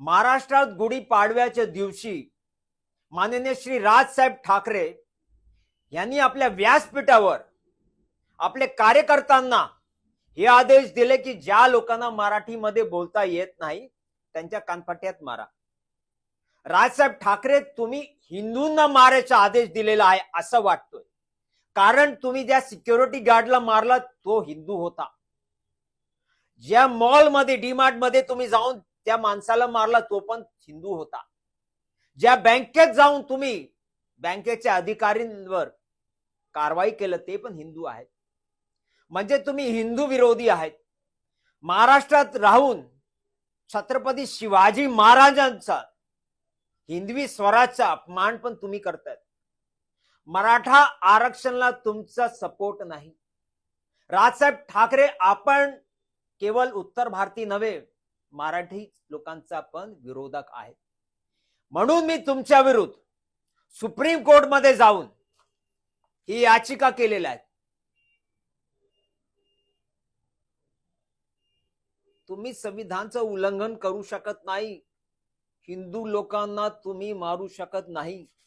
महाराष्ट्रात गुढीपाडव्याच्या दिवशी माननीय श्री राजसाहेब ठाकरे यांनी आपल्या व्यासपीठावर आपले कार्यकर्त्यांना हे आदेश दिले की ज्या लोकांना मराठीमध्ये बोलता येत नाही त्यांच्या कानफट्यात मारा. राजसाहेब ठाकरे, तुम्ही हिंदूंना मारायचा आदेश दिलेला आहे असं वाटतोय, कारण तुम्ही ज्या सिक्युरिटी गार्डला मारला तो हिंदू होता. ज्या मॉलमध्ये डीमार्ट मध्ये तुम्ही जाऊन त्या माणसाला मारला तो पण हिंदू होता. ज्या बँकेत जाऊन तुम्ही बँकेच्या अधिकाऱ्यांवर कारवाई केलं ते पण हिंदू आहेत. म्हणजे तुम्ही हिंदू विरोधी आहेत. महाराष्ट्रात राहून छत्रपती शिवाजी महाराजांचा हिंदवी स्वराचा अपमान पण तुम्ही करताय. मराठा आरक्षणाला तुमचा सपोर्ट नाही. राजसाहेब ठाकरे, आपण केवळ उत्तर भारतीय नव्हे, मराठी लोकांचा पण विरोधक आहे. म्हणून मी तुमच्या विरुद्ध सुप्रीम कोर्टमध्ये जाऊन ही याचिका केलेली आहे. तुम्ही संविधानाचं उल्लंघन करू शकत नाही. हिंदू लोकांना तुम्ही मारू शकत नाही.